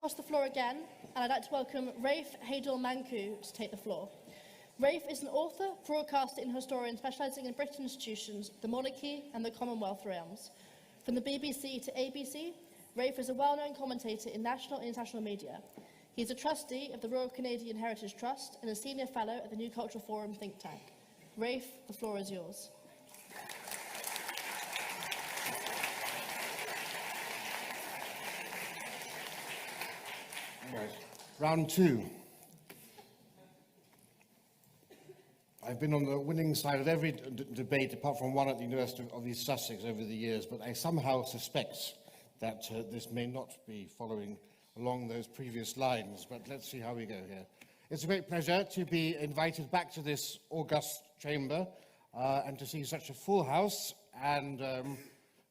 Across the floor again, and I'd like to welcome Rafe Heydel-Mankoo to take the floor. Rafe is an author, broadcaster and historian specialising in British institutions, the monarchy and the Commonwealth realms. From the BBC to ABC, Rafe is a well-known commentator in national and international media. He is a trustee of the Royal Canadian Heritage Trust and a senior fellow at the New Cultural Forum think tank. Rafe, the floor is yours. Right. Round two. I've been on the winning side of every debate, apart from one at the University of East Sussex over the years, but I somehow suspect that this may not be following along those previous lines, but let's see how we go here. It's a great pleasure to be invited back to this august chamber and to see such a full house and a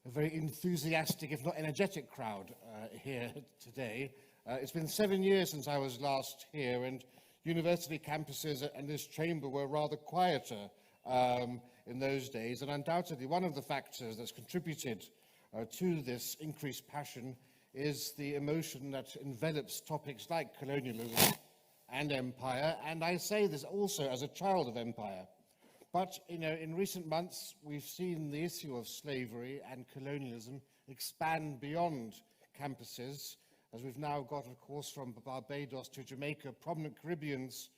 very enthusiastic, if not energetic, crowd here today. It's been 7 years since I was last here, and university campuses and this chamber were rather quieter in those days, and undoubtedly one of the factors that's contributed to this increased passion is the emotion that envelops topics like colonialism and empire, and I say this also as a child of empire. But, in recent months, we've seen the issue of slavery and colonialism expand beyond campuses, as we've now got, of course, from Barbados to Jamaica, prominent Caribbeans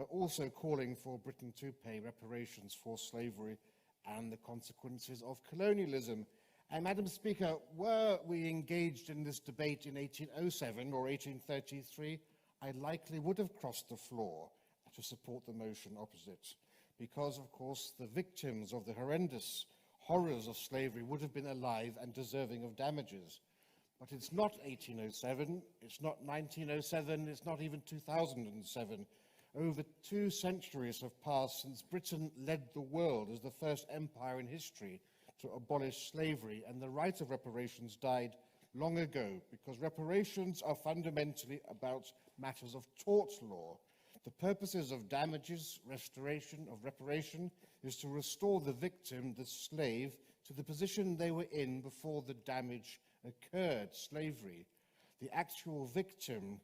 also calling for Britain to pay reparations for slavery and the consequences of colonialism. And, Madam Speaker, were we engaged in this debate in 1807 or 1833, I likely would have crossed the floor to support the motion opposite, because, of course, the victims of the horrendous horrors of slavery would have been alive and deserving of damages. But it's not 1807, it's not 1907, it's not even 2007. Over 2 centuries have passed since Britain led the world as the first empire in history to abolish slavery, and the right of reparations died long ago, because reparations are fundamentally about matters of tort law. The purposes of damages, restoration of reparation, is to restore the victim, the slave, to the position they were in before the damage occurred, slavery. The actual victim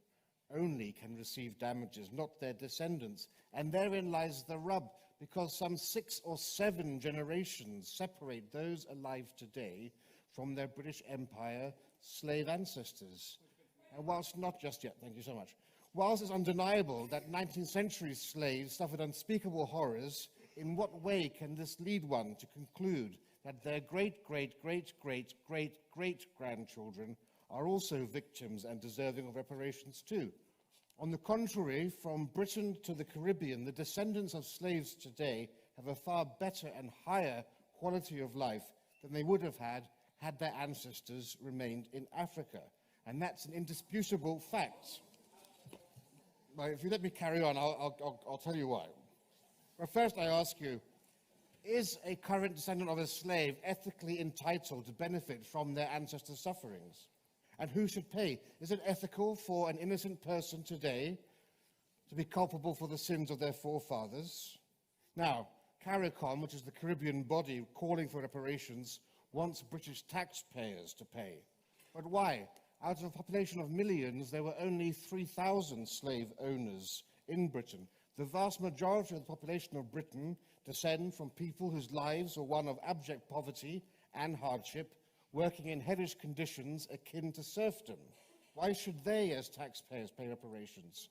only can receive damages, not their descendants. And therein lies the rub, because some 6 or 7 generations separate those alive today from their British Empire slave ancestors. And whilst not just yet, thank you so much. Whilst it's undeniable that 19th century slaves suffered unspeakable horrors, in what way can this lead one to conclude that their great-great-great-great-great-grandchildren are also victims and deserving of reparations too? On the contrary, from Britain to the Caribbean, the descendants of slaves today have a far better and higher quality of life than they would have had their ancestors remained in Africa. And that's an indisputable fact. Well, if you let me carry on, I'll tell you why. But first I ask you, is a current descendant of a slave ethically entitled to benefit from their ancestors' sufferings? And who should pay? Is it ethical for an innocent person today to be culpable for the sins of their forefathers? Now, CARICOM, which is the Caribbean body calling for reparations, wants British taxpayers to pay. But why? Out of a population of millions, there were only 3,000 slave owners in Britain. The vast majority of the population of Britain descend from people whose lives were one of abject poverty and hardship, working in hellish conditions akin to serfdom. Why should they, as taxpayers, pay reparations?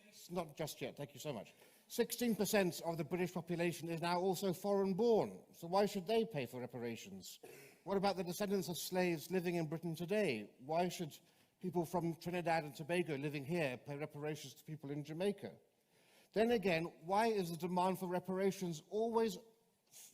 It's not just yet, thank you so much. 16% of the British population is now also foreign-born, so why should they pay for reparations? What about the descendants of slaves living in Britain today? Why should people from Trinidad and Tobago living here pay reparations to people in Jamaica? Then again, why is the demand for reparations always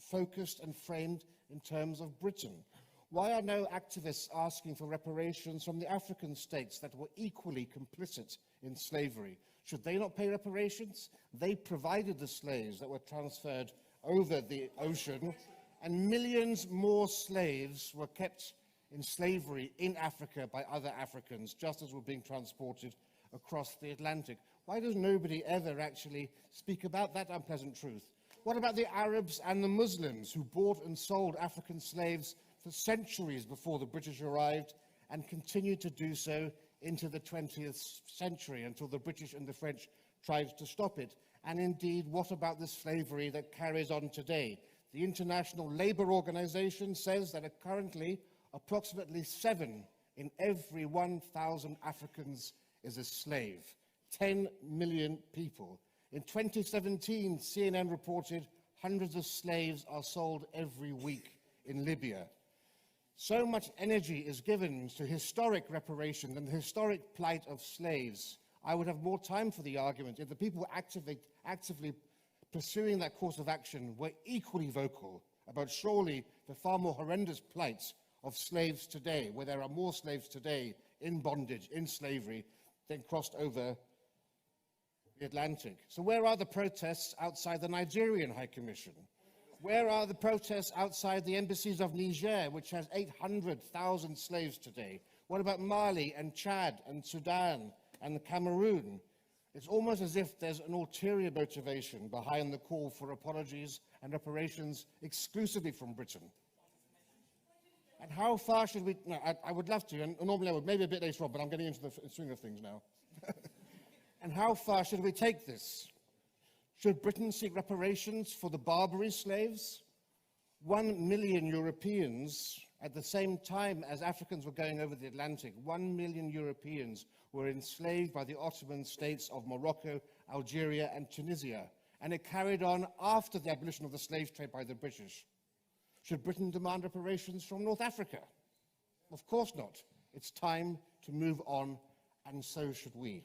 focused and framed in terms of Britain? Why are no activists asking for reparations from the African states that were equally complicit in slavery? Should they not pay reparations? They provided the slaves that were transferred over the ocean, and millions more slaves were kept in slavery in Africa by other Africans, just as were being transported across the Atlantic. Why does nobody ever actually speak about that unpleasant truth? What about the Arabs and the Muslims who bought and sold African slaves for centuries before the British arrived and continued to do so into the 20th century until the British and the French tried to stop it. And indeed, what about the slavery that carries on today? The International Labour Organization says that currently approximately 7 in every 1,000 Africans is a slave. 10 million people. In 2017, CNN reported hundreds of slaves are sold every week in Libya. So much energy is given to historic reparation and the historic plight of slaves. I would have more time for the argument if the people actively pursuing that course of action were equally vocal about surely the far more horrendous plight of slaves today, where there are more slaves today in bondage, in slavery, than crossed over the Atlantic. So where are the protests outside the Nigerian High Commission? Where are the protests outside the embassies of Niger, which has 800,000 slaves today? What about Mali and Chad and Sudan and Cameroon? It's almost as if there's an ulterior motivation behind the call for apologies and reparations exclusively from Britain. And how far should we... No, I would love to, and normally I would, maybe a bit later on, but I'm getting into the swing of things now. And how far should we take this? Should Britain seek reparations for the Barbary slaves? 1 million Europeans, at the same time as Africans were going over the Atlantic, 1 million Europeans were enslaved by the Ottoman states of Morocco, Algeria, and Tunisia. And it carried on after the abolition of the slave trade by the British. Should Britain demand reparations from North Africa? Of course not. It's time to move on, and so should we.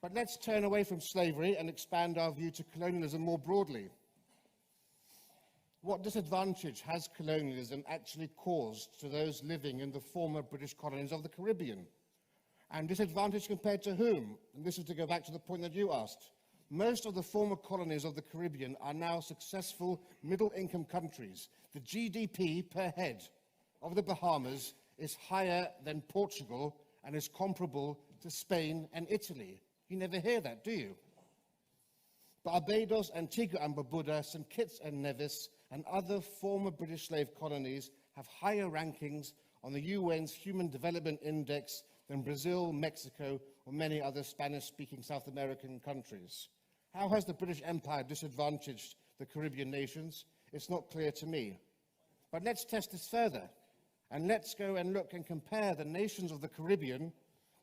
But let's turn away from slavery and expand our view to colonialism more broadly. What disadvantage has colonialism actually caused to those living in the former British colonies of the Caribbean? And disadvantage compared to whom? And this is to go back to the point that you asked. Most of the former colonies of the Caribbean are now successful middle-income countries. The GDP per head of the Bahamas is higher than Portugal and is comparable to Spain and Italy. You never hear that, do you? Barbados, Antigua and Barbuda, St. Kitts and Nevis, and other former British slave colonies have higher rankings on the UN's Human Development Index than Brazil, Mexico, or many other Spanish-speaking South American countries. How has the British Empire disadvantaged the Caribbean nations? It's not clear to me. But let's test this further, and let's go and look and compare the nations of the Caribbean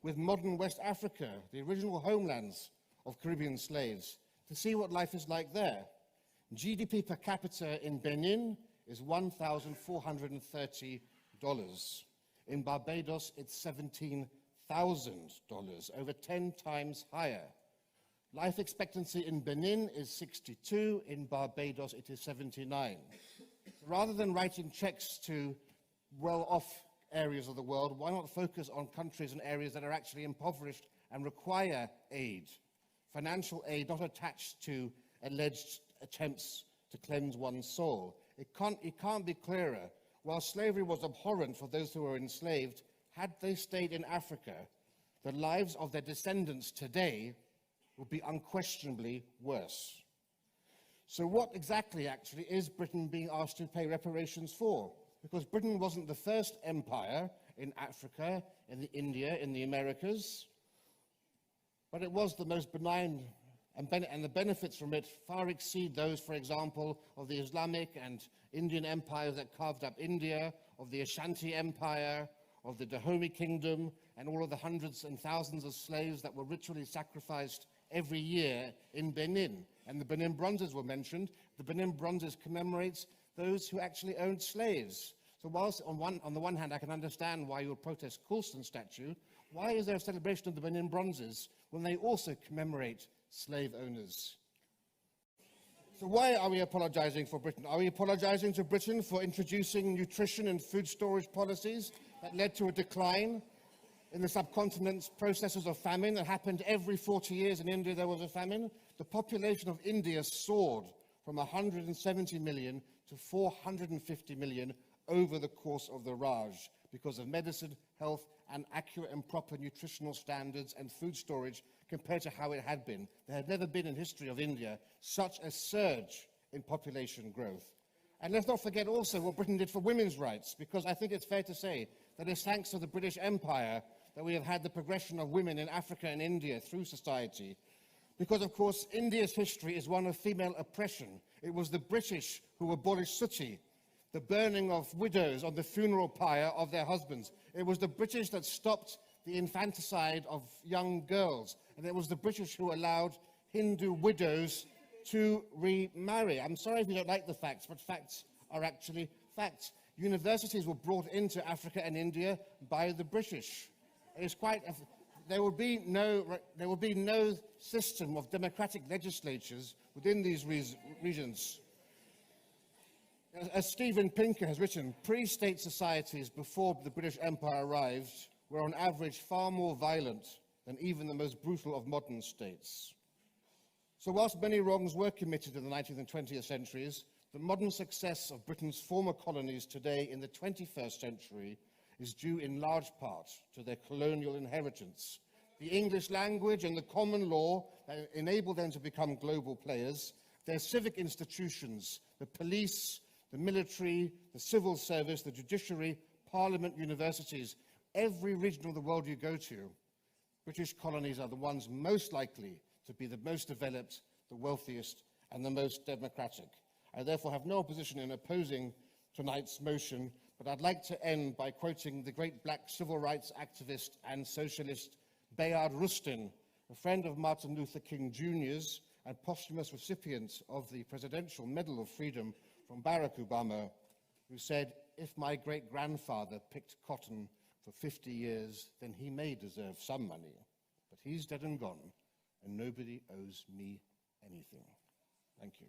with modern West Africa, the original homelands of Caribbean slaves, to see what life is like there. GDP per capita in Benin is $1,430. In Barbados, it's $17,000, over 10 times higher. Life expectancy in Benin is 62, in Barbados it is 79. Rather than writing checks to well-off areas of the world, why not focus on countries and areas that are actually impoverished and require aid? Financial aid not attached to alleged attempts to cleanse one's soul. It can't be clearer. While slavery was abhorrent for those who were enslaved, had they stayed in Africa, the lives of their descendants today would be unquestionably worse. So what exactly actually is Britain being asked to pay reparations for? Because Britain wasn't the first empire in Africa, in India, in the Americas, but it was the most benign, and the benefits from it far exceed those, for example, of the Islamic and Indian empires that carved up India, of the Ashanti Empire, of the Dahomey Kingdom, and all of the hundreds and thousands of slaves that were ritually sacrificed every year in Benin. And the Benin Bronzes were mentioned. The Benin Bronzes commemorates those who actually owned slaves. So whilst on the one hand I can understand why you would protest Coulston's statue, why is there a celebration of the Benin Bronzes when they also commemorate slave owners? So why are we apologizing for Britain? Are we apologizing to Britain for introducing nutrition and food storage policies that led to a decline in the subcontinent's processes of famine that happened every 40 years? In India there was a famine. The population of India soared from 170 million to 450 million over the course of the Raj because of medicine, health, and accurate and proper nutritional standards and food storage compared to how it had been. There had never been in history of India such a surge in population growth. And let's not forget also what Britain did for women's rights, because I think it's fair to say that it's thanks to the British Empire that we have had the progression of women in Africa and India through society. Because, of course, India's history is one of female oppression. It was the British who abolished sati, the burning of widows on the funeral pyre of their husbands. It was the British that stopped the infanticide of young girls. And it was the British who allowed Hindu widows to remarry. I'm sorry if you don't like the facts, but facts are actually facts. Universities were brought into Africa and India by the British. It is quite... There will be no system of democratic legislatures within these regions. As Steven Pinker has written, pre-state societies before the British Empire arrived were on average far more violent than even the most brutal of modern states. So whilst many wrongs were committed in the 19th and 20th centuries, the modern success of Britain's former colonies today in the 21st century is due in large part to their colonial inheritance. The English language and the common law that enable them to become global players, their civic institutions, the police, the military, the civil service, the judiciary, parliament, universities, every region of the world you go to, British colonies are the ones most likely to be the most developed, the wealthiest, and the most democratic. I therefore have no opposition in opposing tonight's motion, but I'd like to end by quoting the great black civil rights activist and socialist Bayard Rustin, a friend of Martin Luther King Jr.'s and posthumous recipient of the Presidential Medal of Freedom from Barack Obama, who said, "If my great-grandfather picked cotton for 50 years, then he may deserve some money. But he's dead and gone, and nobody owes me anything." Thank you.